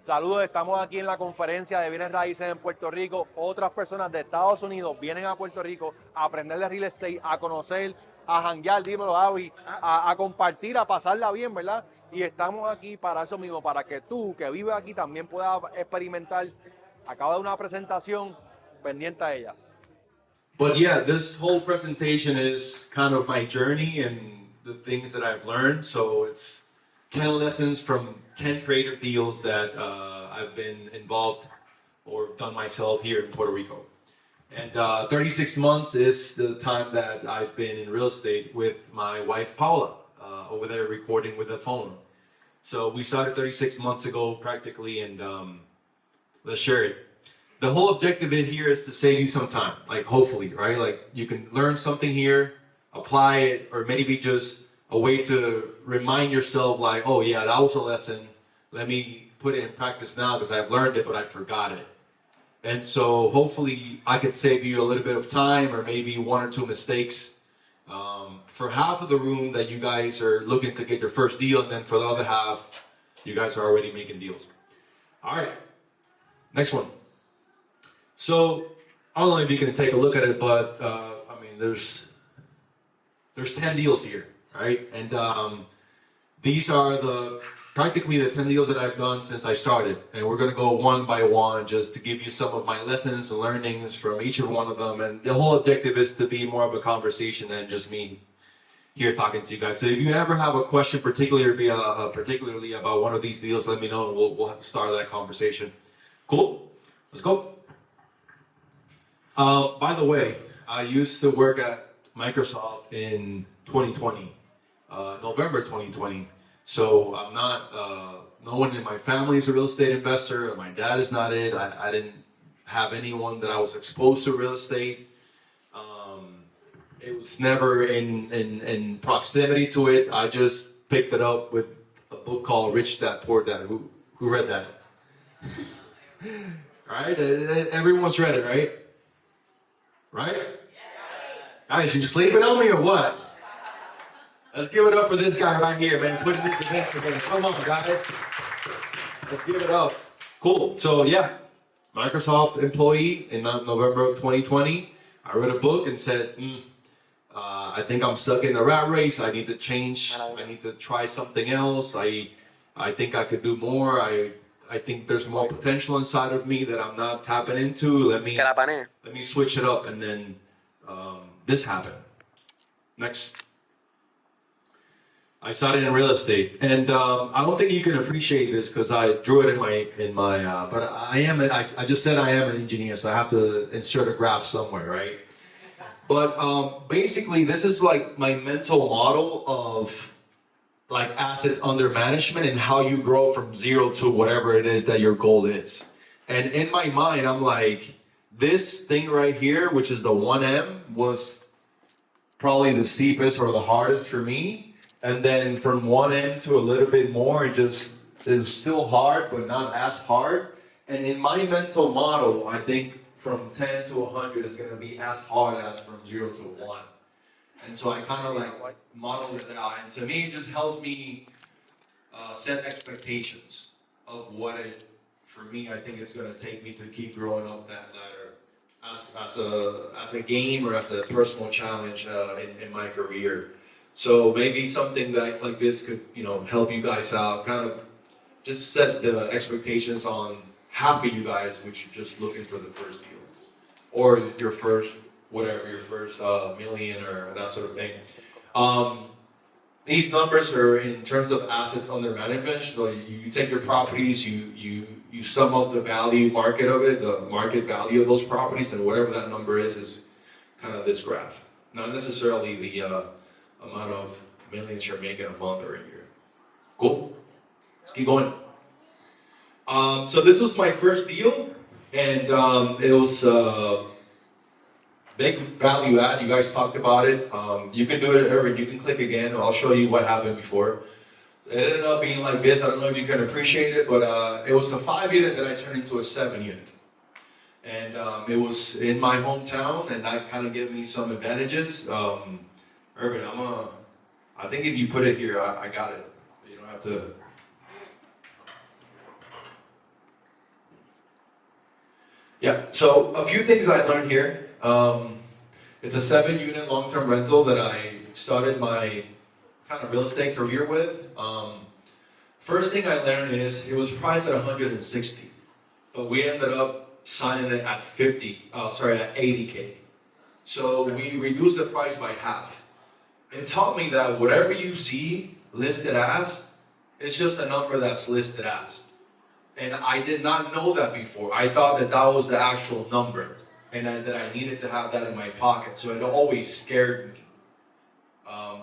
Saludos, estamos aquí en la conferencia de Bienes Raíces en Puerto Rico. Otras personas de Estados Unidos vienen a Puerto Rico a aprender de real estate, a conocer, a janguear, dímelo, Avi, a compartir, a pasarla bien, ¿verdad? Y estamos aquí para eso mismo, para que tú, que vives aquí, también puedas experimentar. Acabo de una presentación pendiente a ella. But yeah, this whole presentation is kind of my journey and the things that I've learned. So it's 10 lessons from 10 creative deals that I've been involved or done myself here in Puerto Rico. And 36 months is the time that I've been in real estate with my wife Paula over there recording with the phone. So we started 36 months ago practically, and let's share it. The whole objective in here is to save you some time, like hopefully, right? Like you can learn something here, apply it, or maybe just a way to remind yourself like, oh yeah, that was a lesson. Let me put it in practice now because I've learned it, but I forgot it. And so hopefully I could save you a little bit of time or maybe one or two mistakes. For half of the room that you guys are looking to get your first deal, and then for the other half, you guys are already making deals. All right, next one. So I don't know if you can take a look at it, but I mean, there's 10 deals here, right? And these are practically the 10 deals that I've done since I started. And we're gonna go one by one just to give you some of my lessons and learnings from each of one of them. And the whole objective is to be more of a conversation than just me here talking to you guys. So if you ever have a question particularly about one of these deals, let me know and we'll start that conversation. Cool? Let's go. By the way, I used to work at Microsoft in 2020, November 2020. So I'm not, no one in my family is a real estate investor. My dad is not it. I didn't have anyone that I was exposed to real estate. It was never in proximity to it. I just picked it up with a book called Rich Dad, Poor Dad. Who read that? Right? Everyone's read it, right? Right? Yes. Guys, you sleeping on me or what? Let's give it up for this guy right here, man. Putting this event together. Come on, guys. Let's give it up. Cool. So yeah, Microsoft employee in November of 2020. I read a book and said, I think I'm stuck in the rat race. I need to change. I need to try something else. I think I could do more. I think there's more potential inside of me that I'm not tapping into. Let me switch it up, and then this happened. Next. I started in real estate, and I don't think you can appreciate this because I drew it in my. But I just said I am an engineer, so I have to insert a graph somewhere, right? But basically, this is like my mental model of like assets under management and how you grow from zero to whatever it is that your goal is. And in my mind, I'm like, this thing right here, which is the 1M, was probably the steepest or the hardest for me. And then from 1M to a little bit more, it was still hard, but not as hard. And in my mental model, I think from 10 to 100 is going to be as hard as from 0 to 1. And so I kind of like model it out. And to me, it just helps me set expectations of what it, for me, I think it's going to take me to keep growing up that ladder as a game or as a personal challenge in my career. So maybe something that like this could, help you guys out, kind of just set the expectations on half of you guys, which are just looking for the first deal or your first million or that sort of thing. These numbers are in terms of assets under management. So you take your properties, you sum up the market value of those properties, and whatever that number is kind of this graph. Not necessarily the amount of millions you're making a month or a year. Cool. Let's keep going. So this was my first deal, and it was big value add. You guys talked about it. You can do it, Irvin. You can click again. I'll show you what happened before. It ended up being like this. I don't know if you can appreciate it, but it was a 5-unit that I turned into a 7-unit. And it was in my hometown, and that kind of gave me some advantages. Irvin, I think if you put it here, I got it. You don't have to. Yeah, so a few things I learned here. It's a 7-unit long-term rental that I started my kind of real estate career with. First thing I learned is it was priced at 160, but we ended up signing it at at 80K. So we reduced the price by half. It taught me that whatever you see listed as, it's just a number that's listed as. And I did not know that before. I thought that that was the actual number, and that I needed to have that in my pocket. So it always scared me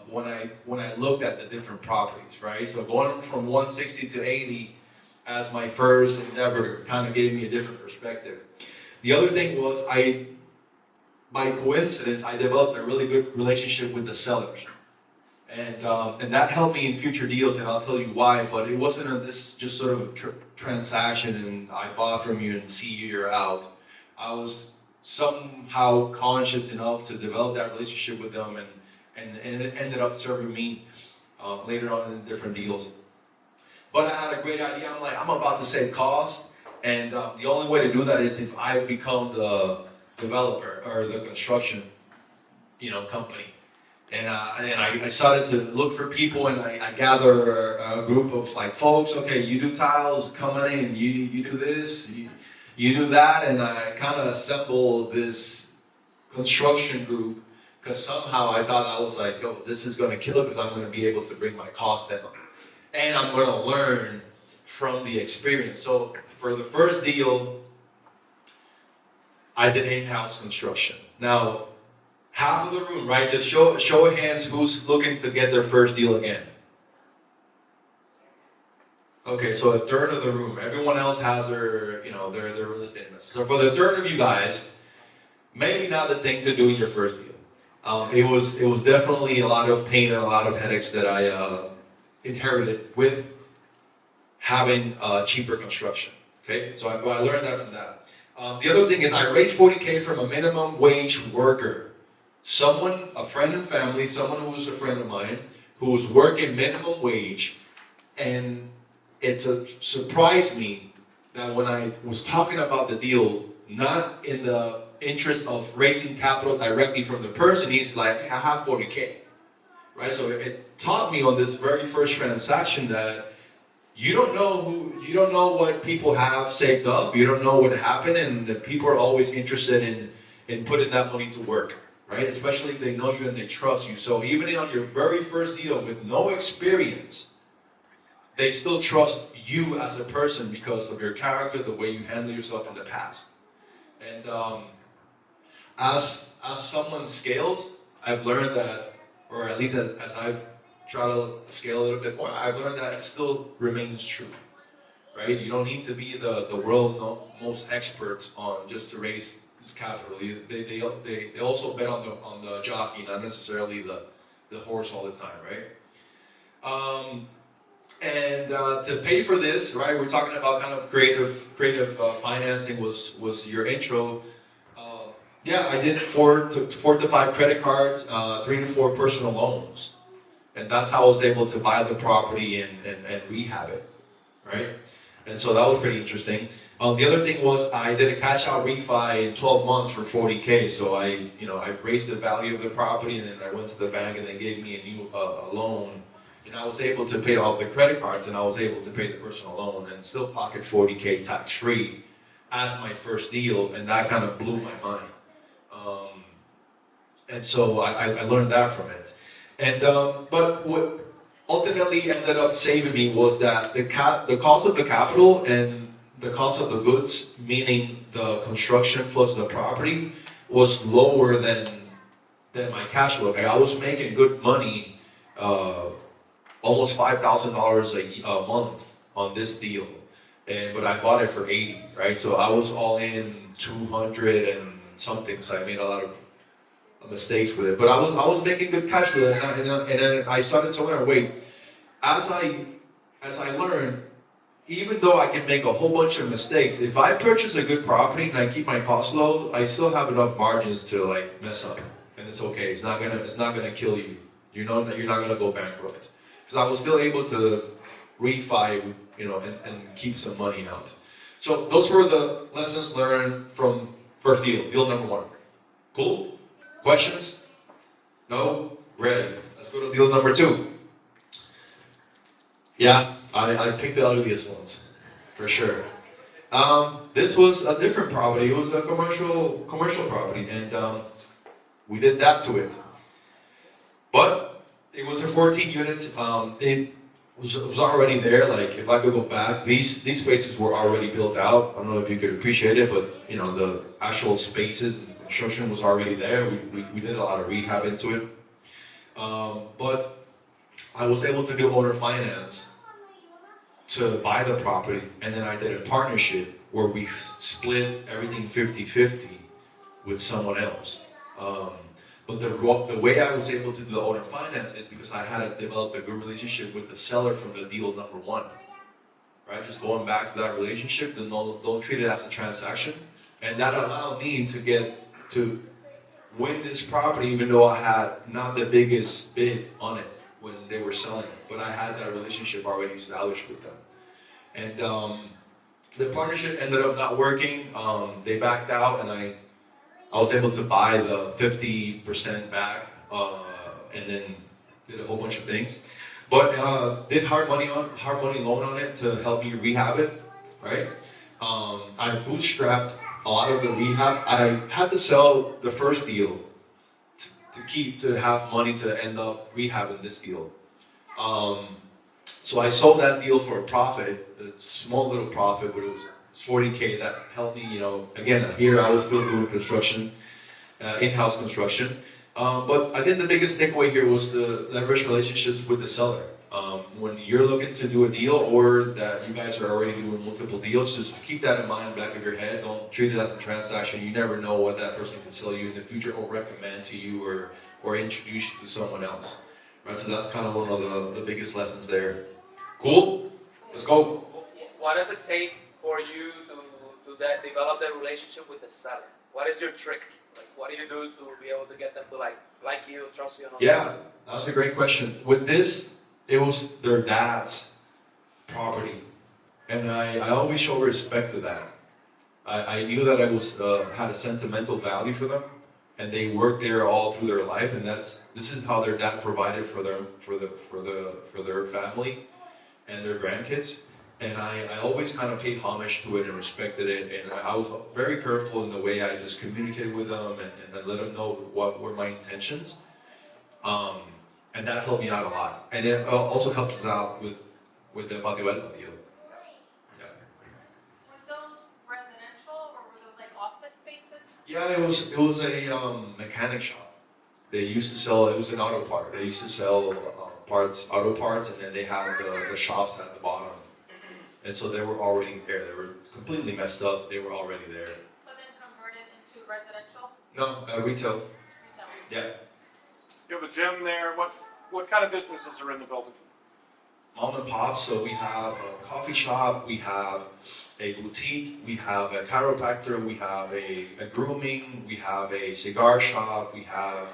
when I looked at the different properties, right? So going from 160 to 80 as my first endeavor kind of gave me a different perspective. The other thing was by coincidence, I developed a really good relationship with the sellers. And that helped me in future deals, and I'll tell you why, but it wasn't this just sort of transaction and I bought from you and see you're out. I was somehow conscious enough to develop that relationship with them, and it ended up serving me later on in different deals. But I had a great idea. I'm like, I'm about to save costs, and the only way to do that is if I become the developer or the construction, company. And I started to look for people, and I gather a group of folks. Okay, you do tiles, coming in, you do this, you do that, and I kind of assembled this construction group because somehow I thought I was like, yo, this is going to kill it because I'm going to be able to bring my cost down, and I'm going to learn from the experience. So for the first deal, I did in-house construction. Now, half of the room, right? Just show of hands who's looking to get their first deal again. Okay, so a third of the room. Everyone else has their real estate investments. So for the third of you guys, maybe not the thing to do in your first deal. It was definitely a lot of pain and a lot of headaches that I inherited with having cheaper construction. Okay, so I learned that from that. The other thing is I raised 40K from a minimum wage worker. A friend and family, someone who was a friend of mine, who was working minimum wage, and it surprised me that when I was talking about the deal, not in the interest of raising capital directly from the person, he's like, I have 40K, right? So it taught me on this very first transaction that you don't know what people have saved up, you don't know what happened, and the people are always interested in putting that money to work. Right? Especially if they know you and they trust you. So even on your very first deal with no experience, they still trust you as a person because of your character, the way you handle yourself in the past. And as someone scales, I've learned that, or at least as I've tried to scale a little bit more, I've learned that it still remains true. Right? You don't need to be the world most experts on just to raise capital. They also bet on the jockey, not necessarily the horse all the time, right? And to pay for this, right? We're talking about kind of creative financing was your intro. I did 4 to 5 credit cards, 3 to 4 personal loans, and that's how I was able to buy the property and rehab it, right? And so that was pretty interesting. The other thing was I did a cash out refi in 12 months for 40K. So I raised the value of the property, and then I went to the bank and they gave me a new loan. And I was able to pay off the credit cards, and I was able to pay the personal loan and still pocket 40K tax free as my first deal. And that kind of blew my mind. And so I learned that from it. And but what ultimately ended up saving me was that the cost of the capital and the cost of the goods, meaning the construction plus the property, was lower than my cash flow. I was making good money, almost $5,000 a month on this deal, but I bought it for 80, right? So I was all in 200 and something. So I made a lot of mistakes with it, but I was making good cash flow, and then I started to learn. Wait, as I learned, even though I can make a whole bunch of mistakes, if I purchase a good property and I keep my costs low, I still have enough margins to mess up, and it's okay. It's not gonna kill you. You know that you're not gonna go bankrupt. Because I was still able to refi, and keep some money out. So those were the lessons learned from first deal number one. Cool? Questions? No? Ready. Let's go to deal number two. Yeah, I picked the ugliest ones, for sure. This was a different property. It was a commercial property, and we did that to it. But it was a 14 units. It was already there. Like, if I could go back, these spaces were already built out. I don't know if you could appreciate it, but you know, the actual spaces and construction was already there. We did a lot of rehab into it. But I was able to do owner finance to buy the property, and then I did a partnership where we split everything 50-50 with someone else. But the way I was able to do the owner finance is because I had developed a good relationship with the seller from the deal number one. Right? Just going back to that relationship, then don't treat it as a transaction. And that allowed me to win this property, even though I had not the biggest bid on it when they were selling it. But I had that relationship already established with them. And the partnership ended up not working. They backed out, and I was able to buy the 50% back, and then did a whole bunch of things. But did hard money loan on it to help me rehab it, right? I bootstrapped a lot of the rehab. I had to sell the first deal to have money to end up rehabbing this deal. So I sold that deal for a profit, a small little profit, but it was $40K. That helped me, you know, again, here I was still doing construction, in-house construction. But I think the biggest takeaway here was the leverage relationships with the seller. When you're looking to do a deal, or that you guys are already doing multiple deals, just keep that in mind, back of your head. Don't treat it as a transaction. You never know what that person can sell you in the future, or recommend to you, or introduce you to someone else. Right? So that's kind of one of the biggest lessons there. Cool? Let's go. What does it take for you to develop that relationship with the seller? What is your trick? Like, what do you do to be able to get them to like you, trust you, and all Yeah, that? that's a great question. With this, it was their dad's property, and I always show respect to that. I knew that I was had a sentimental value for them, and they worked there all through their life, and this is how their dad provided for their family and their grandkids. And I always kind of paid homage to it and respected it, and I was very careful in the way I just communicated with them, and I let them know what were my intentions. And that helped me out a lot. And it also helped us out with the Pasivos deal. Yeah. Were those residential, or were those like office spaces? Yeah, it was a mechanic shop. They used to sell, it was an auto part. They used to sell auto parts, and then they had the shops at the bottom. And so they were already there. They were completely messed up. They were already there. But then converted into residential? No, retail. Retail. Yeah. You have a gym there. What kind of businesses are in the building? Mom and pop. So we have a coffee shop. We have a boutique. We have a chiropractor. We have a grooming. We have a cigar shop. We have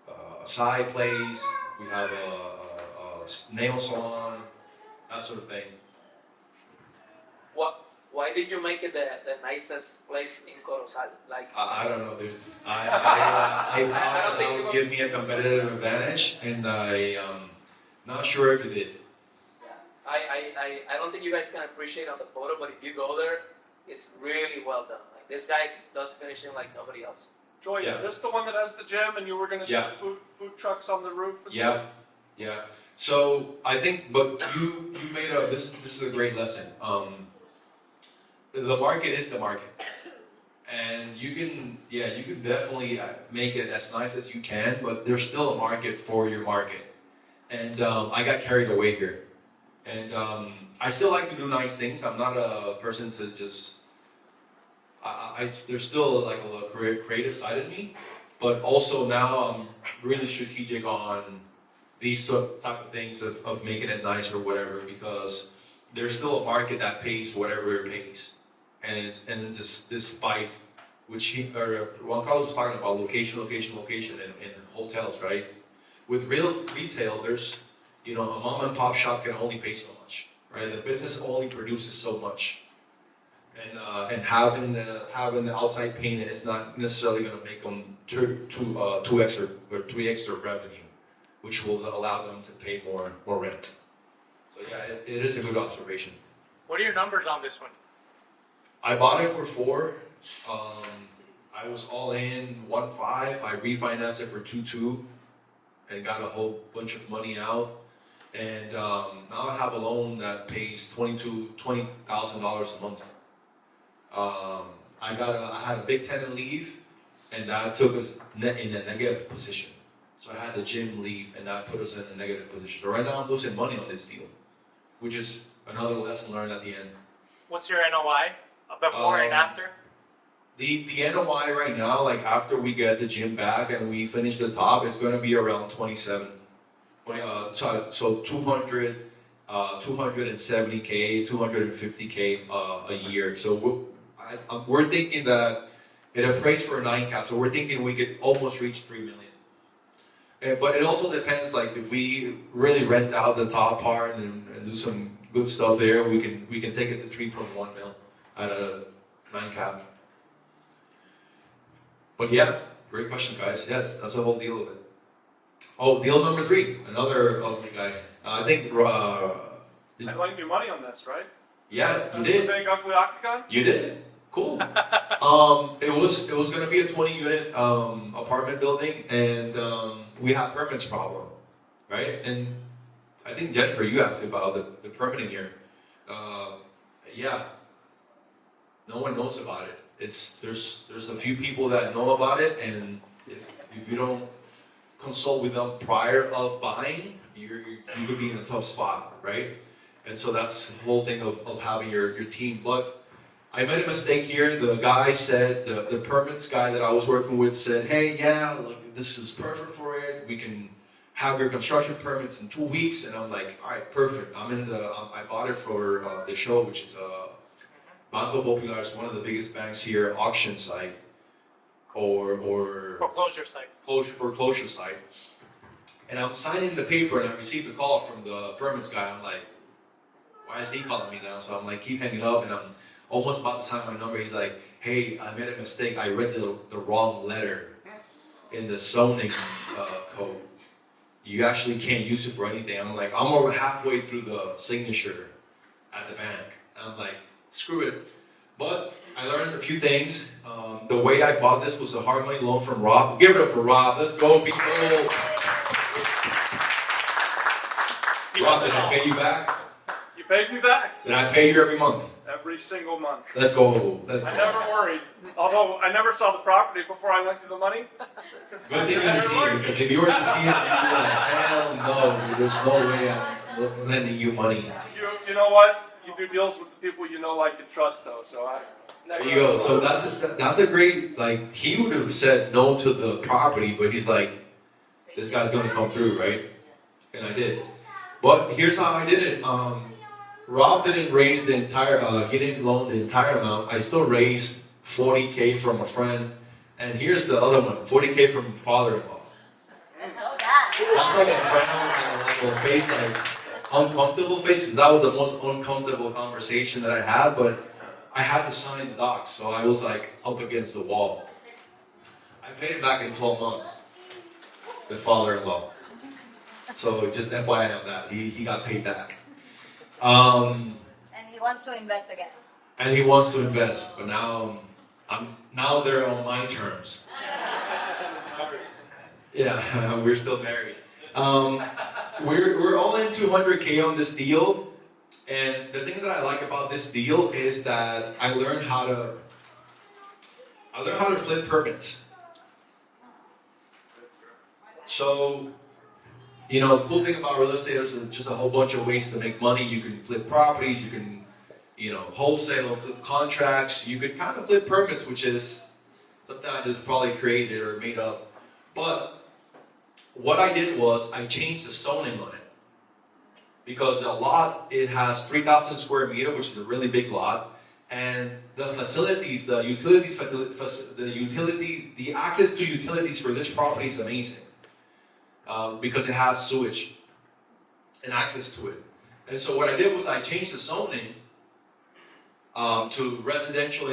a side place. We have a nail salon. That sort of thing. Why did you make it the nicest place in Corozal? Like, I don't know, dude. I don't thought think that you would give me a competitive advantage, and not sure if it did. I don't think you guys can appreciate on the photo, but if you go there, it's really well done. Like, this guy does finishing like nobody else. Joy, is Yeah. this the one that has the gym and you were going to Yeah. do food trucks on the roof? And Yeah, stuff? yeah. So I think, but you made this is a great lesson. The market is the market, and you can definitely make it as nice as you can, but there's still a market for your market. And I got carried away here, and I still like to do nice things. I'm not a person to just. There's still like a creative side of me, but also now I'm really strategic on these type of things of making it nice or whatever, because there's still a market that pays whatever it pays. And despite which Juan Carlos was talking about location in hotels, right? With real retail, there's, a mom and pop shop can only pay so much. right? The business only produces so much. And having the outside payment is not necessarily going to make them two extra or 3 extra revenue, which will allow them to pay more rent. So yeah, it is a good observation. What are your numbers on this one? I bought it for 4. I was all in 1.5. I refinanced it for 2.2 and got a whole bunch of money out. And now I have a loan that pays $20,000 a month. I had a big tenant leave, and that took us in a negative position. So I had the gym leave, and that put us in a negative position. So right now I'm losing money on this deal, which is another lesson learned at the end. What's your NOI before and after? The NOI right now, like after we get the gym back and we finish the top, it's going to be around 27. So 200, 270K, 250K a year. So we're thinking that it appraised for a 9 cap, so we're thinking we could almost reach 3 million. But it also depends, like if we really rent out the top part and do some good stuff there, we can take it to 3.1 mil at a 9 cap. But yeah, great question, guys. Yes, that's the whole deal of it. Oh, deal number 3, another ugly guy. I think. I lent you money on this, right? Yeah, you That's did. the big ugly octagon? You did. Cool. It was gonna be a 20-unit apartment building, and we had permits problem, right? And I think Jennifer, you asked about the permitting here. Yeah. No one knows about it. There's a few people that know about it, and if you don't consult with them prior of buying, you could be in a tough spot, right? And so that's the whole thing of having your team. But I made a mistake here. The guy said, the permits guy that I was working with said, hey, yeah, look, this is perfect for it. We can have your construction permits in 2 weeks. And I'm like, all right, perfect. I bought it for the show, which is Banco Popular is one of the biggest banks here, auction site or Foreclosure site. foreclosure site. And I'm signing the paper and I received a call from the permits guy. I'm like, why is he calling me now? So I'm like, keep hanging up, and I'm almost about to sign my number. He's like, hey, I made a mistake. I read the wrong letter in the zoning code. You actually can't use it for anything. I'm like, I'm over halfway through the signature at the bank. And I'm like, screw it. But I learned a few things. The way I bought this was a hard money loan from Rob. Give it up for Rob. Let's go, people. Rob, did I pay you back? You paid me back Did I pay you every month? every single month. Let's go. Let's I go. never worried. Although I never saw the property before I lent you the money. Good thing you didn't see it, because if you were to see it, you'd be like, hell no, there's no way I'm lending you money. You know what? You do deals with the people you know, like, and trust, though. So I never. There you go. So that's a great, like, he would have said no to the property, but he's like, this guy's gonna come through, right? And I did. But here's how I did it. Rob didn't raise the entire, he didn't loan the entire amount. I still raised 40K from a friend. And here's the other one, 40K from father-in-law. Let's go, God. That's like a frown on a face, like uncomfortable face, because that was the most uncomfortable conversation that I had, but I had to sign the docs, so I was like up against the wall. I paid it back in 12 months, the father-in-law. So just FYI on that, he got paid back. And he wants to invest again. And he wants to invest, but now they're on my terms. Yeah, we're still married. We're all in 200K on this deal, and the thing that I like about this deal is that I learned how to flip permits. So, cool thing about real estate is just a whole bunch of ways to make money. You can flip properties, you can, wholesale or flip contracts. You could kind of flip permits, which is something I just probably created or made up. But what I did was I changed the zoning on it. Because the lot, it has 3,000 square meters, which is a really big lot. And the facilities, the access to utilities for this property is amazing. Because it has sewage and access to it. And so what I did was I changed the zoning to residential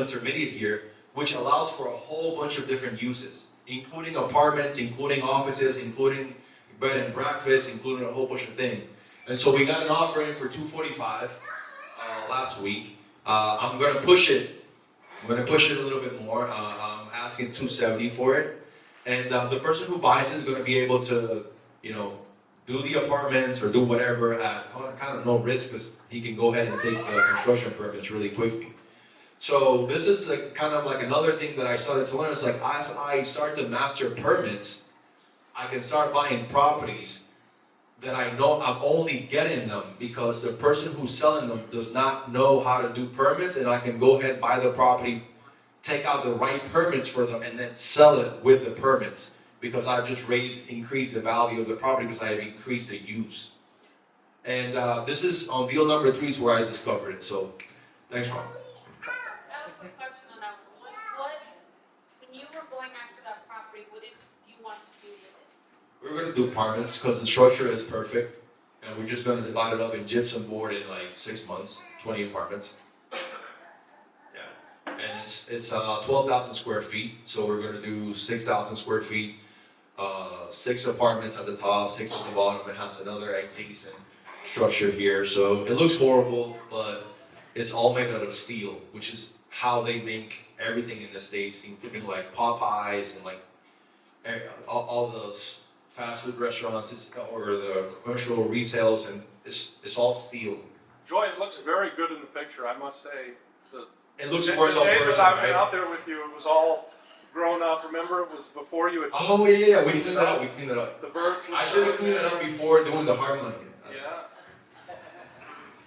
intermediate here, which allows for a whole bunch of different uses, including apartments, including offices, including bed and breakfast, including a whole bunch of things. And so we got an offer in for $245 last week. I'm going to push it. I'm going to push it a little bit more. I'm asking $270 for it. And the person who buys it is going to be able to, do the apartments or do whatever at kind of no risk, because he can go ahead and take the construction permits really quickly. So this is kind of like another thing that I started to learn. It's like as I start to master permits, I can start buying properties that I know I'm only getting them because the person who's selling them does not know how to do permits, and I can go ahead and buy the property, take out the right permits for them, and then sell it with the permits, because I've just increased the value of the property because I have increased the use. And this is on deal number 3 is where I discovered it. So thanks, Ron. That was the question on that one. When you were going after that property, what did you want to do with it? We're going to do apartments because the structure is perfect. And we're just going to divide it up in gypsum board in like 6 months, 20 apartments. Yeah. And it's 12,000 square feet. So we're going to do 6,000 square feet. 6 apartments at the top, 6 at the bottom. It has another decent structure here. So it looks horrible, but it's all made out of steel, which is how they make everything in the States, including like Popeyes and like all those fast food restaurants or the commercial retails, and it's all steel. Joy, it looks very good in the picture, I must say. It looks The worse on day that person, I've been right? out there with you, it was all grown up. Remember, it was before you had. Oh yeah, we cleaned it up. We cleaned it up. The birds. I should have cleaned it up before doing the hard money. Yeah.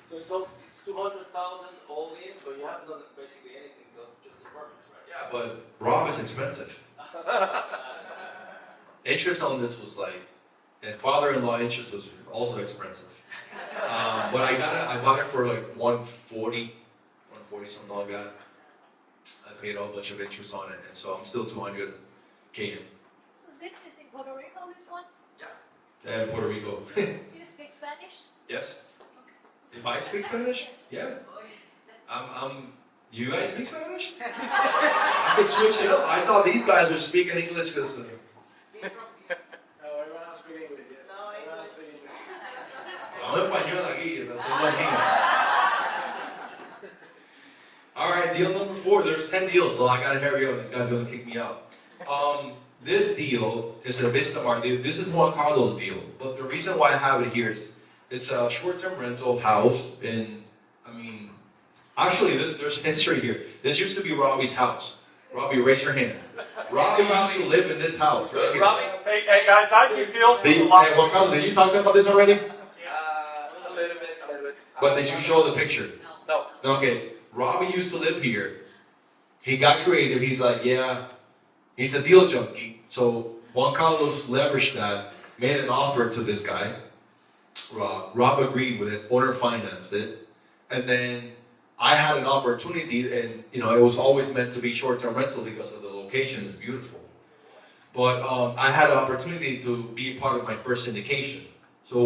So it's 200,000 all in, but you haven't done basically anything, just apartments, right? Yeah, but Rob is expensive. Interest on this was like, and father-in-law interest was also expensive. But I bought it for like 140 something like that. I paid a whole bunch of interest on it, and so I'm still 200 Canadian. So this is in Puerto Rico, this one? Yeah. And Puerto Rico. Do you speak Spanish? Yes. If I speak Spanish? Yeah. You guys speak Spanish? I could switch it up. I thought these guys were speaking English because. No, everyone else speak English, yes. Everyone else speak English. Hablo español aquí, estoy aquí. All right, deal number 4. There's 10 deals, so I gotta hurry up. These guys are gonna kick me out. This deal is a Vistamar deal. This is Juan Carlos' deal. But the reason why I have it here is it's a short-term rental house in, actually there's history here. This used to be Robbie's house. Robbie, raise your hand. Robbie used to live in this house. Right here. Robbie? Hey guys, I can feel from Hey, a lot. Juan Carlos, did you talk about this already? A little bit. But did you show the picture? No. Okay, Robbie used to live here. He got creative. He's like, yeah, he's a deal junkie. So Juan Carlos leveraged that, made an offer to this guy. Rob agreed with it, owner financed it, and then I had an opportunity, and it was always meant to be short-term rental because of the location. It's beautiful. But I had an opportunity to be part of my first syndication. So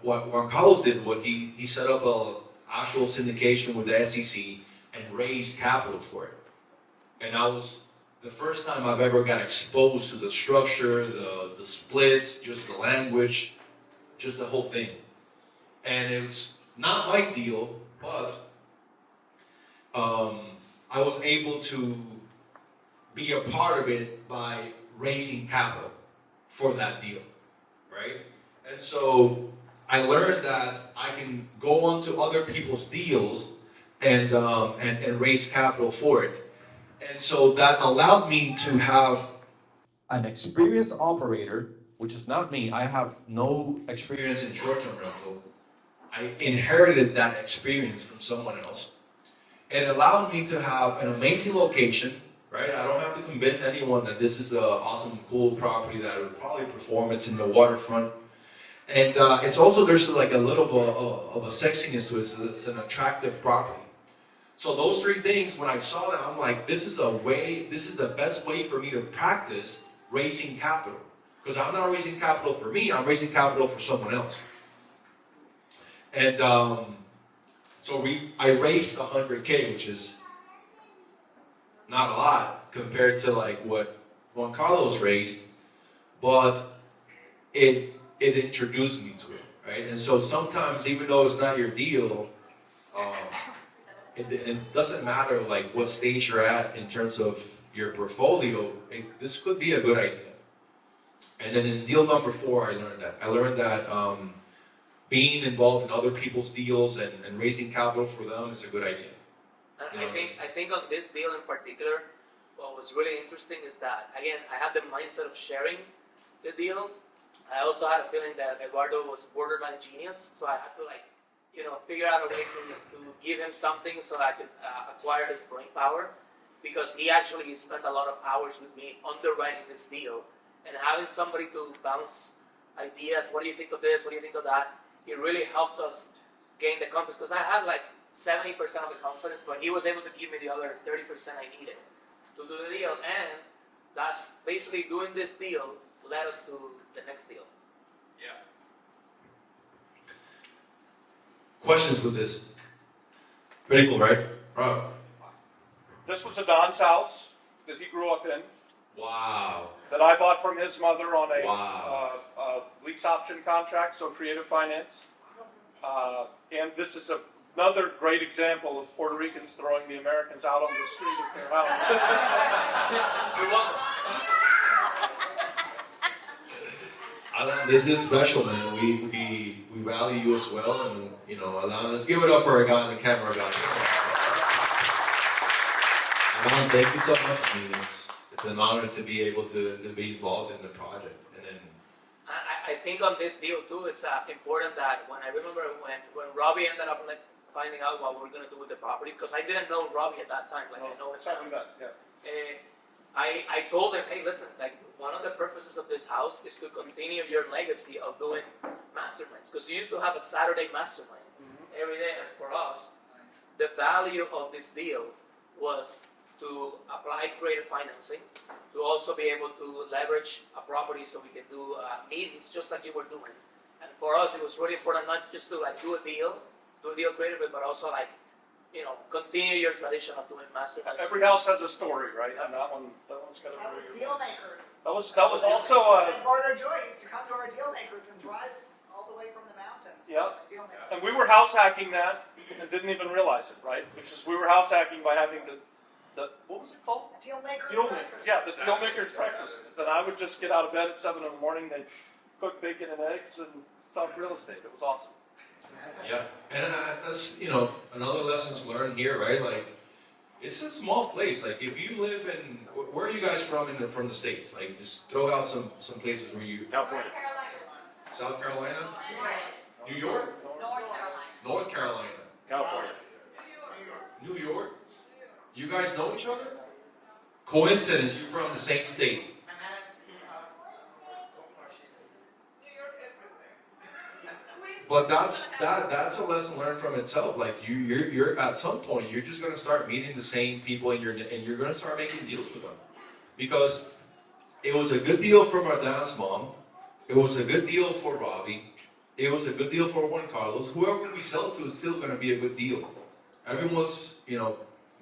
what Juan Carlos did, he set up a actual syndication with the SEC and raised capital for it. And that was the first time I've ever got exposed to the structure, the splits, just the language, just the whole thing. And it's not my deal, but I was able to be a part of it by raising capital for that deal, right? And so I learned that I can go onto other people's deals and raise capital for it. And so that allowed me to have an experienced operator, which is not me. I have no experience in short-term rental. I inherited that experience from someone else. It allowed me to have an amazing location, right? I don't have to convince anyone that this is an awesome, cool property that would probably perform. It's in the waterfront. And it's also, there's like a little of a sexiness to it. It's an attractive property. So those 3 things, when I saw that, I'm like, this is the best way for me to practice raising capital. Because I'm not raising capital for me, I'm raising capital for someone else. And so I raised 100K, which is not a lot compared to like what Juan Carlos raised, but it introduced me to it, right? And so sometimes, even though it's not your deal, it doesn't matter like what stage you're at in terms of your portfolio. This could be a good idea. And then in deal number 4, I learned that being involved in other people's deals and raising capital for them is a good idea. I think on this deal in particular, what was really interesting is that, again, I had the mindset of sharing the deal. I also had a feeling that Eduardo was borderline genius, so I had to figure out a way to give him something so that I could acquire his brain power, because he actually spent a lot of hours with me underwriting this deal, and having somebody to bounce ideas, what do you think of this, what do you think of that, it really helped us gain the confidence, because I had like 70% of the confidence, but he was able to give me the other 30% I needed to do the deal, and that's basically doing this deal led us to the next deal. Yeah. Questions with this? Pretty cool, right? Rob? This was a Don's house that he grew up in, Wow. that I bought from his mother on a Wow. lease option contract, so creative finance. And this is another great example of Puerto Ricans throwing the Americans out on the street of their house. You're welcome. This is special, man. We value you as well, and Alan, let's give it up for our guy on the camera, guys. Alan, thank you so much. I mean, it's an honor to be able to be involved in the project. And then I think on this deal too, it's important that when I remember when Robbie ended up finding out what we were gonna do with the property, because I didn't know Robbie at that time, I know his Something family. that, yeah. I told him, hey, listen, one of the purposes of this house is to continue your legacy of doing masterminds, because you used to have a Saturday mastermind every day, and for us, the value of this deal was to apply creative financing, to also be able to leverage a property so we can do meetings just like you were doing. And for us, it was really important not just to do a deal creatively, but also continue your tradition of doing masterminds. Every house has a story, right? And that one's got a That was very. deal makers. That was also. Eduardo Joy used to come to our deal makers and drive all the way from the mountains. Yeah. Deal makers. And we were house hacking that and didn't even realize it, right? Because we were house hacking by having the what was it called? Deal makers. Deal breakfast. Yeah, the deal makers breakfast. And I would just get out of bed at 7 in the morning. They'd cook bacon and eggs and talk real estate. It was awesome. yeah, and that's another lessons learned here, right? Like, it's a small place. Like, if you live in, where are you guys from from the States? Like, just throw out some places where you. California. South Carolina, New York, North Carolina, California. New York. You guys know each other? Coincidence, you're from the same state. But that's a lesson learned from itself. Like you're at some point you're just gonna start meeting the same people and you're gonna start making deals with them. Because it was a good deal for Mardan's mom, it was a good deal for Robbie, it was a good deal for Juan Carlos. Whoever we sell to is still gonna be a good deal. Everyone's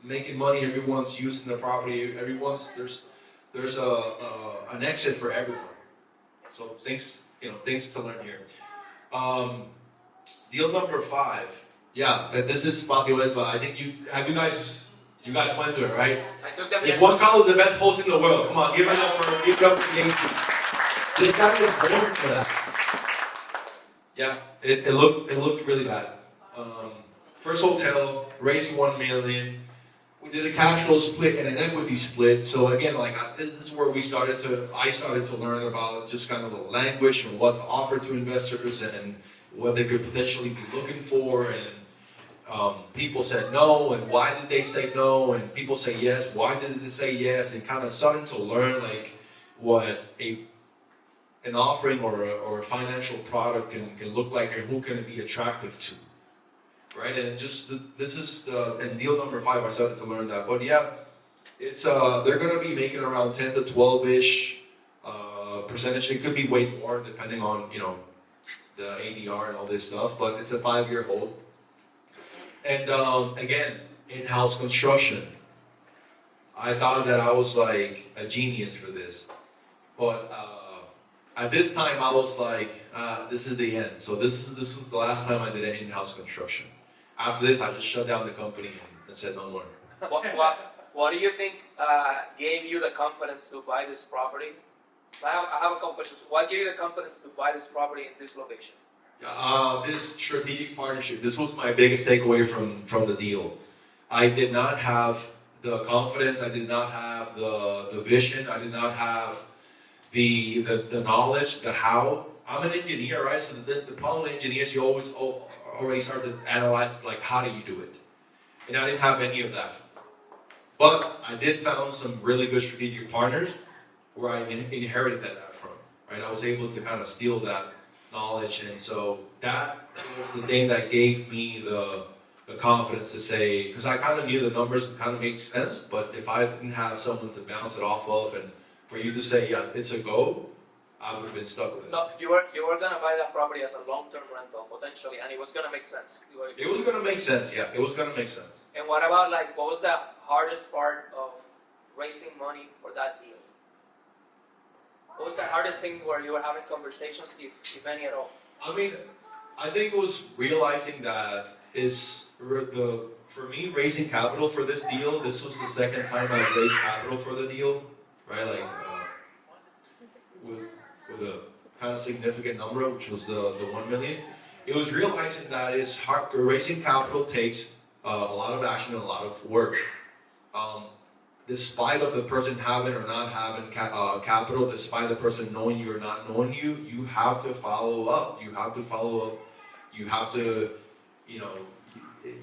making money, everyone's using the property, there's an exit for everyone. So things to learn here. Deal number 5. Yeah, this is Pasivos, but I think you guys went to it, right? I took them It's Juan Carlos, the best host in the world. Come on, give it up for Gangster. This guy was born for that. Yeah, it looked really bad. First hotel, raised $1 million. We did a cash flow split and an equity split. So again, this is where I started to learn about just kind of the language and what's offered to investors and what they could potentially be looking for. And people said no, and why did they say no? And people say yes, why did they say yes? And kind of starting to learn what an offering or a financial product can look like and who can it be attractive to. Right, and this is in deal number 5. I started to learn that, but yeah, it's they're going to be making around 10 to 12ish percentage. It could be way more depending on the ADR and all this stuff, but it's a 5-year hold. And again, in-house construction. I thought that I was like a genius for this, but at this time I was like, this is the end. So this was the last time I did an in-house construction. After this, I just shut down the company and said no more. What do you think gave you the confidence to buy this property? I have a couple questions. What gave you the confidence to buy this property in this location? This strategic partnership, this was my biggest takeaway from the deal. I did not have the confidence, I did not have the vision, I did not have the knowledge, the how. I'm an engineer, right? So the problem with engineers, you always already start to analyze, like, how do you do it? And I didn't have any of that. But I did found some really good strategic partners where I inherited that from, right? I was able to kind of steal that knowledge, and so that was the thing that gave me the confidence to say, because I kind of knew the numbers kind of make sense, but if I didn't have someone to bounce it off of and for you to say, yeah, it's a go, I would have been stuck with it. So you were gonna buy that property as a long-term rental potentially, and it was gonna make sense. It was gonna make sense, yeah. It was gonna make sense. And what about, like, what was the hardest part of raising money for that deal? What was the hardest thing where you were having conversations, if any at all? I mean, I think it was realizing that for me, raising capital for this deal, this was the second time I raised capital for the deal, right? Like, with a kind of significant number, which was the 1 million. It was realizing that it's hard. Raising capital takes a lot of action and a lot of work. Despite of the person having or not having capital, despite the person knowing you or not knowing you, you have to follow up. You have to follow up. You have to,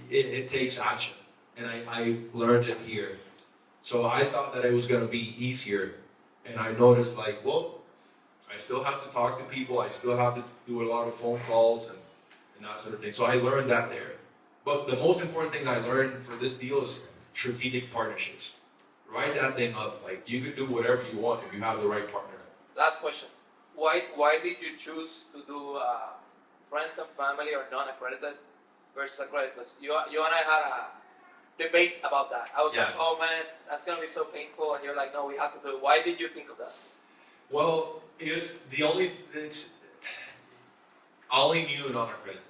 it takes action. And I learned it here. So I thought that it was going to be easier. And I noticed, like, well, I still have to talk to people. I still have to do a lot of phone calls and that sort of thing. So I learned that there. But the most important thing I learned for this deal is strategic partnerships. Write that thing up. Like, you can do whatever you want if you have the right partner. Last question. Why did you choose to do friends and family or non-accredited versus accredited? Because you and I had a debate about that. I was like, oh man, that's going to be so painful. And you're like, no, we have to do it. Why did you think of that? Well, I only knew non-accredited.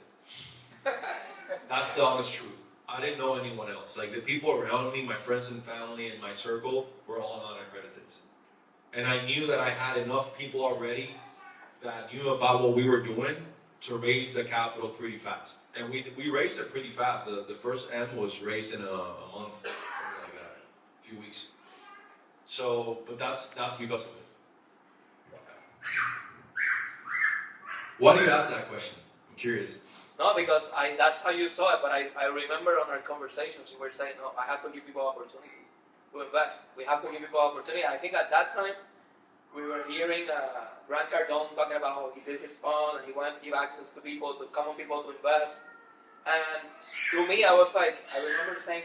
That's the honest truth. I didn't know anyone else. Like, the people around me, my friends and family and my circle, were all non-accredited. And I knew that I had enough people already that knew about what we were doing to raise the capital pretty fast. And we raised it pretty fast. The first M was raised in a month, something like that, a few weeks. So, but that's because of it. Why do you ask that question? I'm curious. No, because that's how you saw it, but I remember on our conversations you were saying, no, I have to give people opportunity to invest. We have to give people opportunity. I think at that time, we were hearing Grant Cardone talking about how he did his fund and he wanted to give access to people, to common people to invest. And to me, I was like, I remember saying,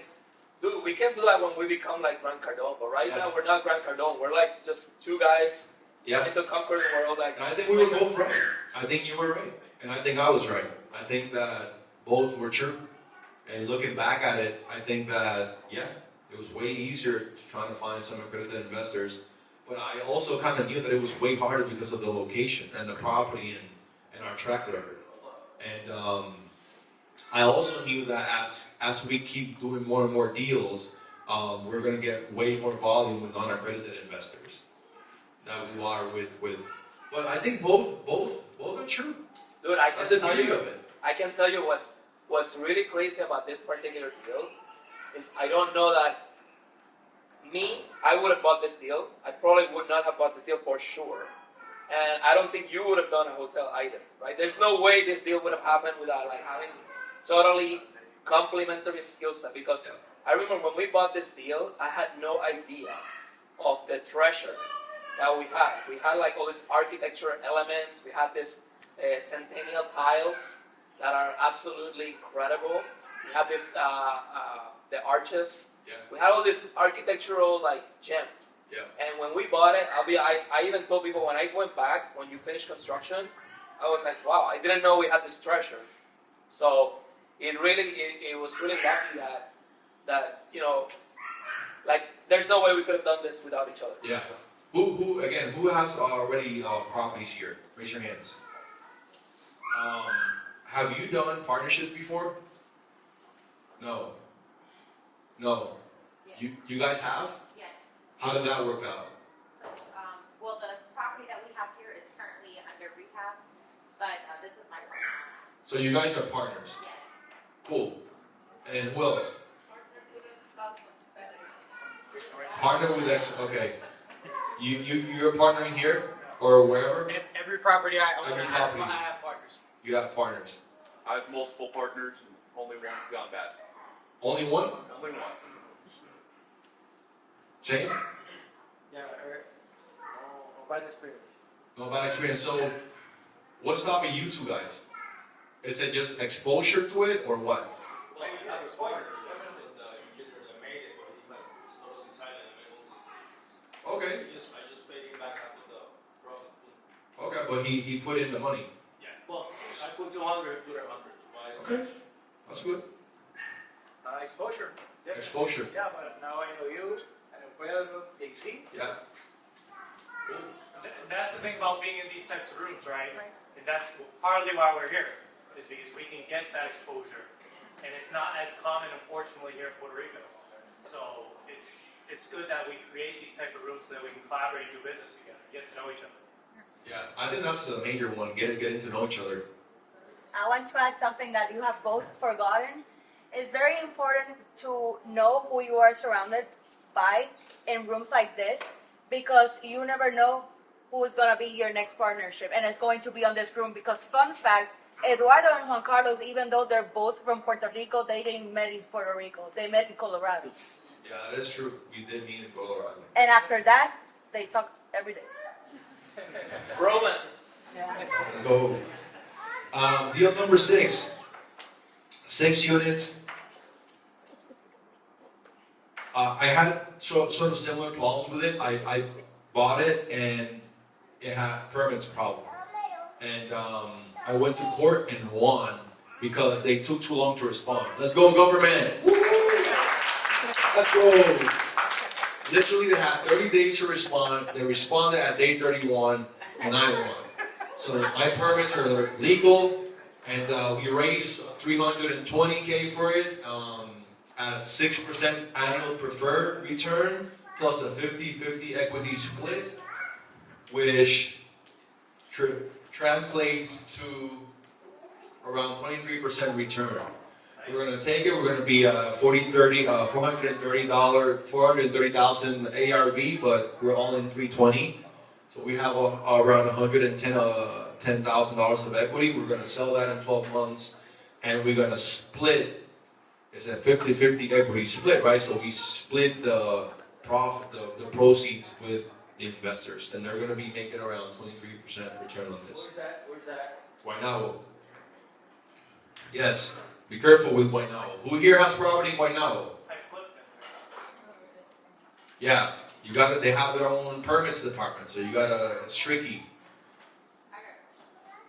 dude, we can do that when we become like Grant Cardone, but right now we're not Grant Cardone. We're like just two guys trying to conquer the world. Like, and I think we were both right. I think you were right, and I think I was right. I think that both were true. And looking back at it, I think that, it was way easier trying to find some accredited investors. But I also kind of knew that it was way harder because of the location and the property and our track record. And I also knew that as we keep doing more and more deals, we're going to get way more volume with non-accredited investors than we are with. But I think both are true. Dude, That's the beauty of it. I can tell you what's really crazy about this particular deal is I don't know that I would have bought this deal. I probably would not have bought this deal for sure. And I don't think you would have done a hotel either, right? There's no way this deal would have happened without like having totally complementary skill set. Because I remember when we bought this deal, I had no idea of the treasure that we had. We had like all these architectural elements. We had this centennial tiles that are absolutely incredible. We have this, the arches. Yeah. We had all this architectural like gem. Yeah. And when we bought it, I even told people when I went back, when you finish construction, I was like, wow, I didn't know we had this treasure. So it was really lucky that like there's no way we could have done this without each other. Yeah. Who has already properties here? Raise your hands. Have you done partnerships before? No. Yes. You guys have? Yes. How did that work out? Well, the property that we have here is currently under rehab, but this is my partner. So you guys are partners. Yes. Cool. And who else? Partner with X. Okay. You're partnering here or wherever? Every property I own, Every I have property. partners. You have partners. I have multiple partners and only one gone bad. Only one? Only one. Same? Yeah, bad experience. No bad experience. So, what's stopping you two guys? Is it just exposure to it or what? Well, we have exposure to it, and the engineer that made it, but he's totally silent and Okay. I just paid him back after the profit. Okay, but he put in the money. Yeah. Well, I put 200, put 100. Okay. That's good. Exposure. Yeah. Exposure. Yeah, but now I know you, I know Pedro, JC. Yeah. That's the thing about being in these types of rooms, right? And that's partly why we're here, is because we can get that exposure. And it's not as common, unfortunately, here in Puerto Rico. So it's good that we create these type of rooms so that we can collaborate and do business together, get to know each other. Yeah, I think that's the major one. Getting to know each other. I want to add something that you have both forgotten. It's very important to know who you are surrounded by in rooms like this, because you never know who is going to be your next partnership, and it's going to be on this room. Because fun fact, Eduardo and Juan Carlos, even though they're both from Puerto Rico, they didn't meet in Puerto Rico. They met in We Yeah, that is true. We did meet in Colorado. And after that, they talk every day. Romance. Yeah. Let's go. Deal number 6. 6 units. I had sort of similar problems with it. I bought it and it had permits problem. And I went to court and won because they took too long to respond. Let's go, government! Woo! Let's go! Literally, they had 30 days to respond. They responded at day 31, and I won. So my permits are legal, and we raised $320K for it at 6% annual preferred return plus a 50-50 equity split, which translates to around 23% return. We're gonna take it. We're gonna be $430,000 ARV, but we're all in 320. So we have around $110,000 of equity. We're gonna sell that in 12 months, and we're gonna split. It's a 50-50 equity split, right? So we split the profit, the proceeds with the investors, and they're gonna be making around 23% return on this. Where's that? Guaynabo. Yes. Be careful with Guaynabo. Who here has property in Guaynabo? I flipped it. Yeah. You gotta. They have their own permits department, so you gotta. It's tricky.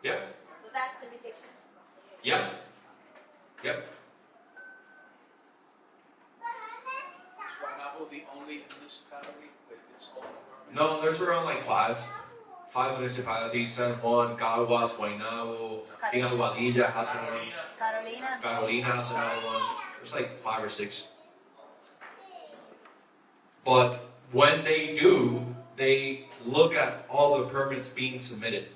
Yeah. Was that syndication? Yeah. Yep. Guaynabo, the only municipality with this law. No, there's around like five municipalities: San Juan, Caguas, Guaynabo. I think Aguadilla has one. Carolina has another one. There's like 5 or 6. But when they do, they look at all the permits being submitted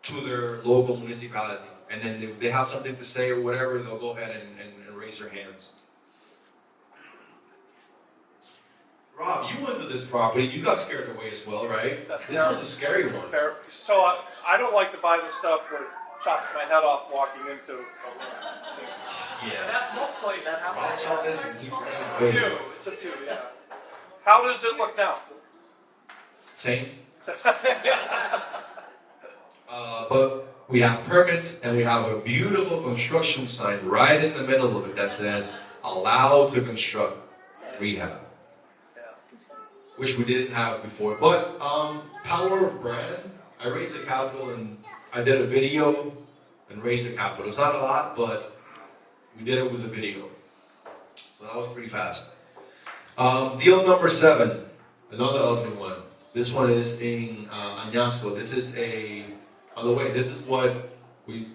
to their local municipality. And then if they have something to say or whatever, they'll go ahead and raise their hands. Rob, you went to this property. You got scared away as well, right? That's This was a scary one. Fair. So I don't like to buy the stuff where it chops my head off walking into. Yeah. That's most places. Rob saw this and he ran It's away. a few, yeah. How does it look now? Same. But we have permits and we have a beautiful construction sign right in the middle of it that says allowed to construct rehab, which we didn't have before. But power of brand. I raised the capital in I did a video and raised the capital. It's not a lot, but we did it with a video. So that was pretty fast. Deal number 7, another ugly one. This one is in Añasco. This is by the way, this is what we,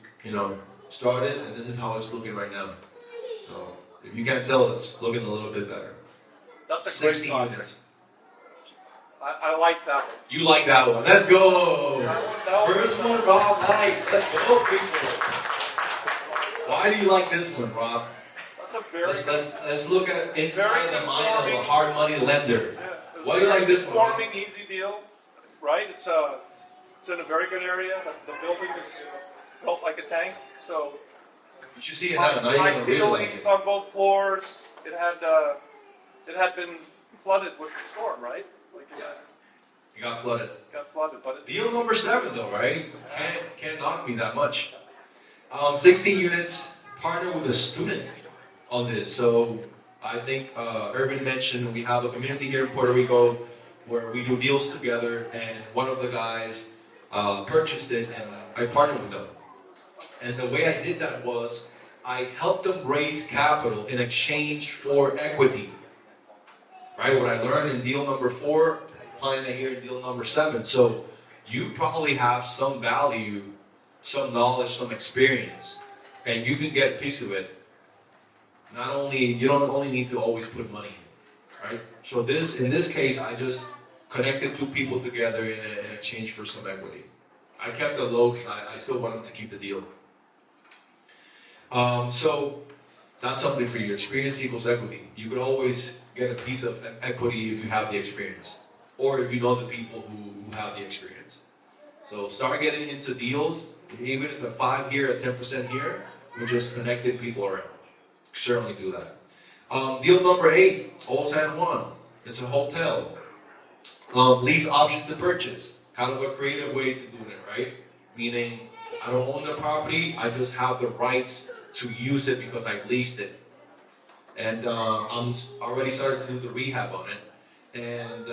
started, and this is how it's looking right now. So if you can't tell, it's looking a little bit better. That's a great 16 project. units. I like that one. You like that one? Let's go. That one- First one, Rob likes. Let's go, people. Why do you like this one, Rob? That's a very Let's look at inside Very the mind of a conforming. hard money lender. Yeah, it was Why do you a like this one, Rob? conforming, easy deal, right? It's in a very good area. The building is built like a tank, so You should see it now. Now you're high gonna really like ceilings it. on both floors. It had been flooded with the storm, right? Like You got flooded. got flooded, but it's Deal number 7, though, right? Can't knock me that much. 16 units. Partner with a student on this. So I think Urban mentioned we have a community here in Puerto Rico where we do deals together, and one of the guys purchased it, and I partnered with them. And the way I did that was I helped them raise capital in exchange for equity. Right? What I learned in deal number 4, applying it here in deal number 7. So you probably have some value, some knowledge, some experience, and you can get a piece of it. You don't only need to always put money in, right? So in this case, I just connected 2 people together in exchange for some equity. I kept it low because I still wanted to keep the deal. So that's something for you. Experience equals equity. You could always get a piece of equity if you have the experience, or if you know the people who have the experience. So start getting into deals, even if it's a 5 here, a 10% here, we just connected people around. Certainly do that. Deal number 8, Old San Juan. It's a hotel. Lease option to purchase. Kind of a creative way to doing it, right? Meaning, I don't own the property, I just have the rights to use it because I leased it. And I'm already started to do the rehab on it. And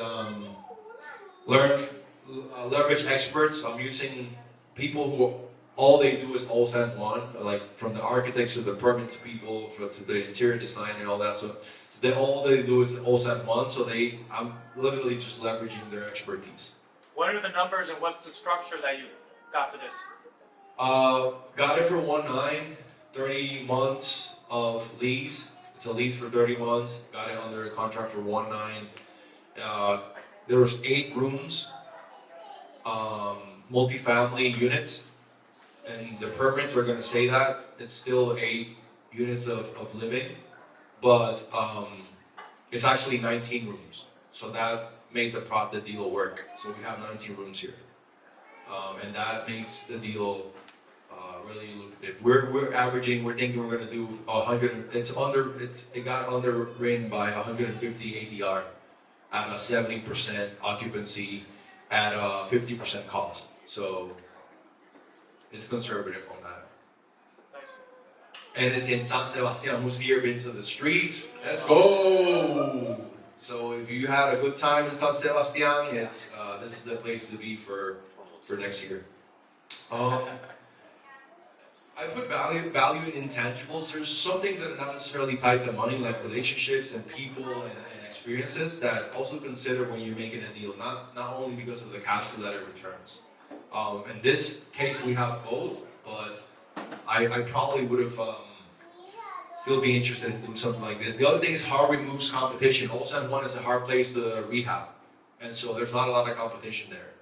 leverage experts. I'm using people who all they do is Old San Juan, like from the architects to the permits people, to the interior design and all that. So all they do is Old San Juan. So I'm literally just leveraging their expertise. What are the numbers and what's the structure that you got for this? Got it for 1.9, 30 months of lease. It's a lease for 30 months. Got it under contract for 1.9. There was 8 rooms, multifamily units, and the permits are going to say that it's still 8 units of living, but it's actually 19 rooms. So that made the deal work. So we have 19 rooms here, and that makes the deal really lucrative. We're thinking we're going to do 100. It got underwritten by 150 ADR at a 70% occupancy at a 50% cost. So it's conservative on that. Nice. And it's in San Sebastian. Who's here been to the streets? Let's go! So if you had a good time in San Sebastian, this is the place to be for next year. I put value in intangibles. There's some things that are not necessarily tied to money, like relationships and people and experiences, that also consider when you're making a deal, not only because of the cash flow that it returns. In this case, we have both, but I probably would have still be interested in doing something like this. The other thing is how it removes competition. Old San Juan is a hard place to rehab, and so there's not a lot of competition there.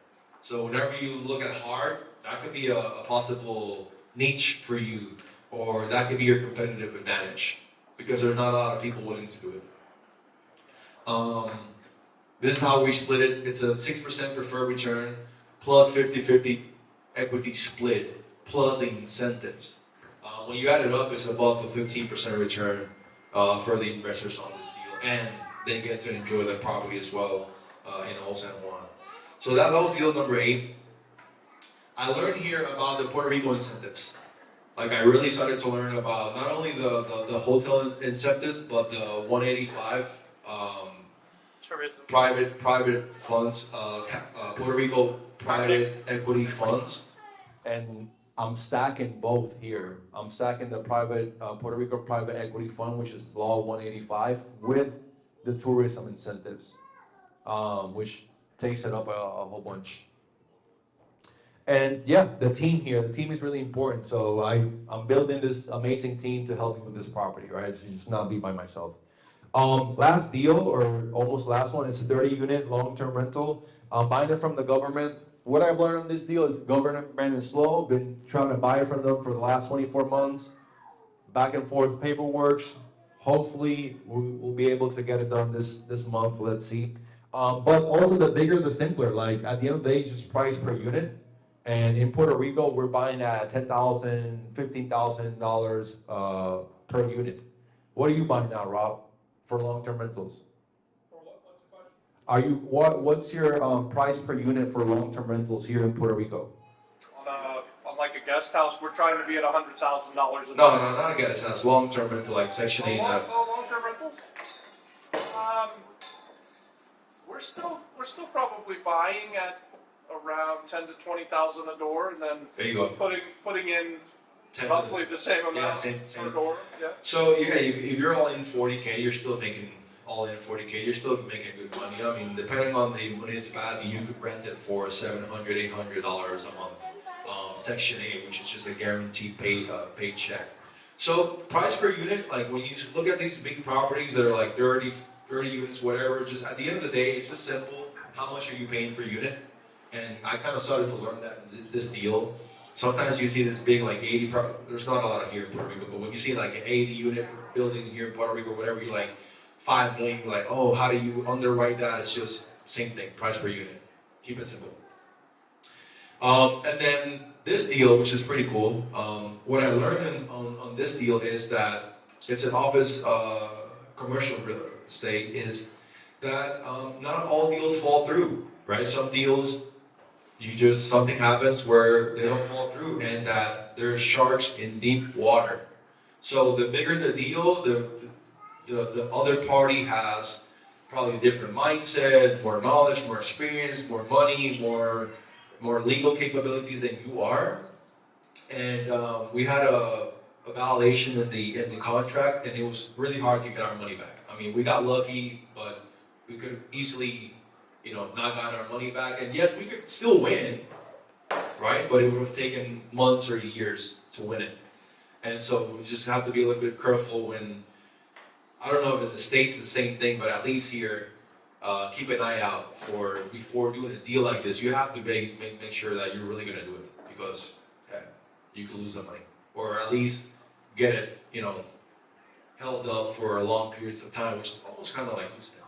So whenever you look at hard, that could be a possible niche for you, or that could be your competitive advantage, because there's not a lot of people willing to do it. This is how we split it. It's a 6% preferred return, plus 50-50 equity split, plus the incentives. When you add it up, it's above a 15% return for the investors on this deal, and they get to enjoy the property as well in Old San Juan. So that was deal number 8. I learned here about the Puerto Rico incentives. Like, I really started to learn about not only the hotel incentives, but the 185 Tourism. private funds, Puerto Rico private equity funds. and I'm stacking both here. I'm stacking the private Puerto Rico private equity fund, which is Law 185, with the tourism incentives, which takes it up a whole bunch. And yeah, the team is really important. So I'm building this amazing team to help me with this property, right? It's just not be by myself. Last deal, or almost last one, is a 30-unit long-term rental. I'm buying it from the government. What I've learned on this deal is the government is slow. Been trying to buy it from them for the last 24 months. Back and forth paperwork. Hopefully, we'll be able to get it done this month. Let's see. But also, the bigger, the simpler. Like at the end of the day, it's just price per unit. And in Puerto Rico, we're buying at $10,000, $15,000 per unit. What are you buying now, Rob, for long-term rentals? For what? What's the question? Are you what's your price per unit for long-term rentals here in Puerto Rico? On like a guest house, we're trying to be at $100,000 a day. No, not a guest house. Long-term rental, like Section 8. Long-term rentals? We're still probably buying at around 10 to 20,000 a door, and then There you go. putting in 10 roughly the same amount Yeah, same. per door. Yeah. So yeah, if you're all in 40K, you're still making all in 40K. You're still making good money. I mean, depending on the municipality, you could rent it for $700, $800 a month. Section 8, which is just a guaranteed paid check. So price per unit, like when you look at these big properties that are like 30 units, whatever, just at the end of the day, it's just simple. How much are you paying per unit? And I kind of started to learn that in this deal. Sometimes you see this big like 80, there's not a lot here in Puerto Rico, but when you see like an 80 unit building here in Puerto Rico, whatever, you're like 5 million, you're like, oh, how do you underwrite that? It's just same thing, price per unit. Keep it simple. And then this deal, which is pretty cool, what I learned on this deal is that it's an office commercial real estate, is that not all deals fall through, right? Some deals, something happens where they don't fall through, and that there's sharks in deep water. So the bigger the deal, the other party has probably a different mindset, more knowledge, more experience, more money, more legal capabilities than you are. And we had a violation in the contract, and it was really hard to get our money back. I mean, we got lucky, but we could easily not got our money back. And yes, we could still win, right? But it would have taken months or years to win it. And so we just have to be a little bit careful when, I don't know if in the States it's the same thing, but at least here, keep an eye out before doing a deal like this. You have to make sure that you're really going to do it, because you could lose the money. Or at least get it, held up for a long periods of time, which is almost kind of like losing it.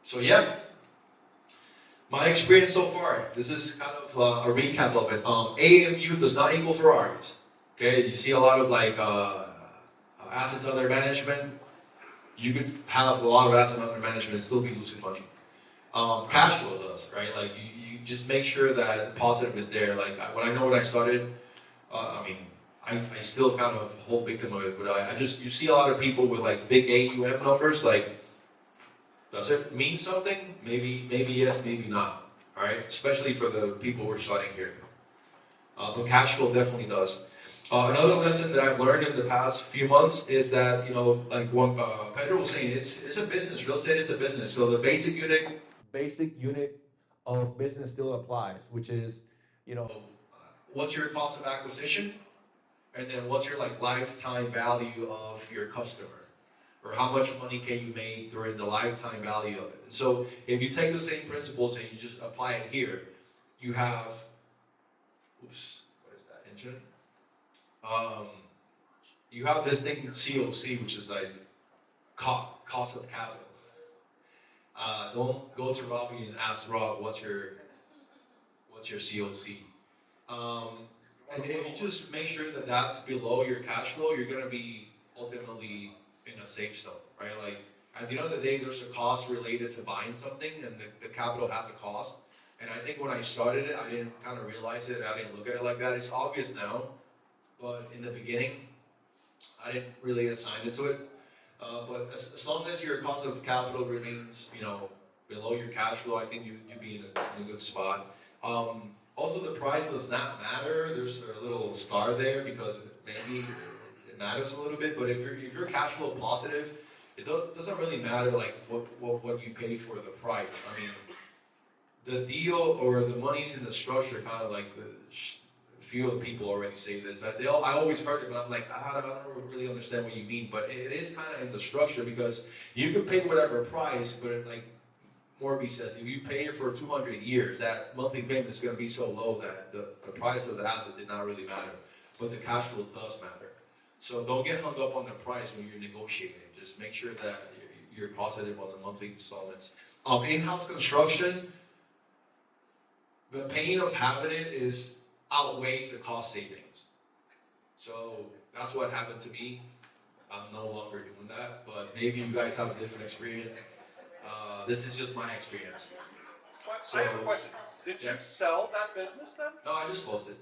So yeah, my experience so far, this is kind of a recap of it. AMU does not equal Ferraris. Okay, you see a lot of like assets under management. You could have a lot of assets under management and still be losing money. Cash flow does, right? Like you just make sure that positive is there. Like when I started, I still kind of hold victim of it, but you see a lot of people with like big AUM numbers, like. Does it mean something? Maybe yes, maybe not. All right, especially for the people who are starting here. But cash flow definitely does. Another lesson that I've learned in the past few months is that like what Pedro was saying, it's a business. Real estate is a business. So the basic unit of business still applies, which is what's your cost of acquisition, and then what's your like lifetime value of your customer. Or how much money can you make during the lifetime value of it. And so if you take the same principles and you just apply it here, you have, what is that, engine? You have this thing COC, which is like cost of capital. Don't go to Robbie and ask Rob, what's your COC? And if you just make sure that that's below your cash flow, you're going to be ultimately in a safe zone, right? Like at the end of the day, there's a cost related to buying something, and the capital has a cost. And I think when I started it, I didn't kind of realize it. I didn't look at it like that. It's obvious now, but in the beginning, I didn't really assign it to it. But as long as your cost of capital remains, below your cash flow, I think you'd be in a good spot. Also, the price does not matter. There's a little star there because maybe it matters a little bit. But if you're cash flow positive, it doesn't really matter like what you pay for the price. I mean, the deal or the money's in the structure, kind of like a few of the people already say this. I always heard it, but I'm like, I don't really understand what you mean. But it is kind of in the structure because you can pay whatever price, but like Morby says, if you pay it for 200 years, that monthly payment is going to be so low that the price of the asset did not really matter. But the cash flow does matter. So don't get hung up on the price when you're negotiating. Just make sure that you're positive on the monthly installments. In-house construction, the pain of having it outweighs the cost savings. So that's what happened to me. I'm no longer doing that, but maybe you guys have a different experience. This is just my experience. I have a question. Did you sell that business then? No, I just closed it.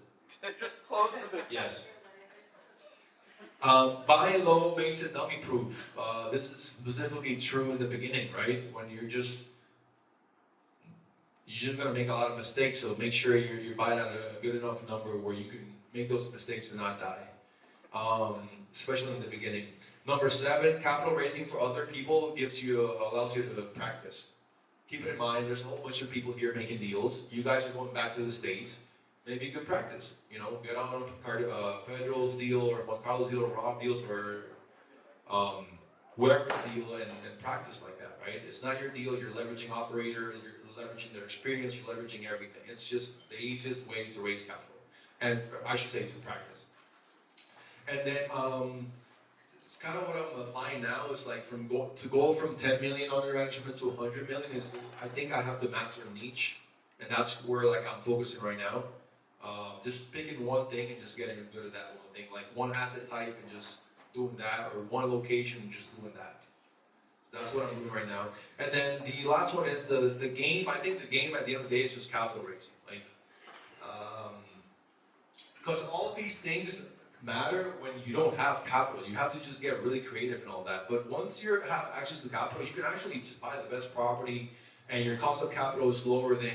Just close the business? Yes. Buy low makes it dummy proof. This is specifically true in the beginning, right? When you're just gonna make a lot of mistakes, so make sure you buy it at a good enough number where you can make those mistakes and not die. Especially in the beginning. Number 7, capital raising for other people allows you to practice. Keep it in mind, there's a whole bunch of people here making deals. You guys are going back to the States. Maybe you can practice. Get on Pedro's deal or Juan Carlos deal or Rob deals or whatever deal and practice like that, right? It's not your deal. You're leveraging operator. You're leveraging their experience. You're leveraging everything. It's just the easiest way to raise capital, and I should say to practice. And then it's kind of what I'm applying now is like to go from 10 million under management to 100 million is I think I have to master a niche, and that's where like I'm focusing right now. Just picking one thing and just getting good at that one thing, like one asset type and just doing that, or one location and just doing that. That's what I'm doing right now. And then the last one is the game. I think the game at the end of the day is just capital raising, like because all of these things matter when you don't have capital. You have to just get really creative and all that. But once you have access to capital, you can actually just buy the best property, and your cost of capital is lower than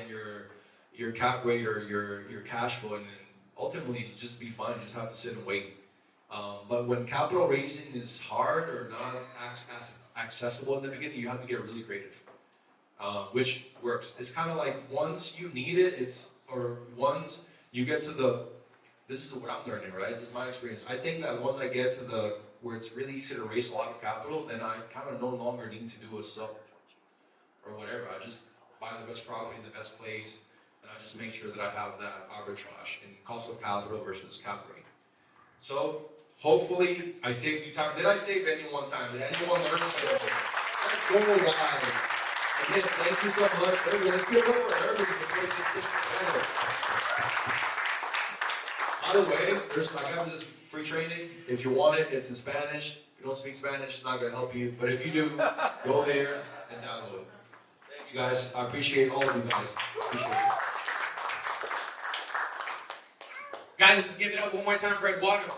your cap rate or your cash flow, and ultimately you just be fine. You just have to sit and wait. But when capital raising is hard or not accessible in the beginning, you have to get really creative, which works. It's kind of like once you need it, once you get to this is what I'm learning, right? This is my experience. I think that once I get to where it's really easy to raise a lot of capital, then I kind of no longer need to do a sub or whatever. I just buy the best property in the best place, and I just make sure that I have that arbitrage in cost of capital versus cap rate. So hopefully I saved you time. Did I save anyone time? Did anyone learn something? That's cool, guys. Again, thank you so much. Let's give it up for Herbie for putting this thing together. By the way, I have this free training. If you want it, it's in Spanish. If you don't speak Spanish, it's not going to help you. But if you do, go there and download it. Thank you guys. I appreciate all of you guys. Appreciate it. Guys, let's give it up one more time for Eduardo.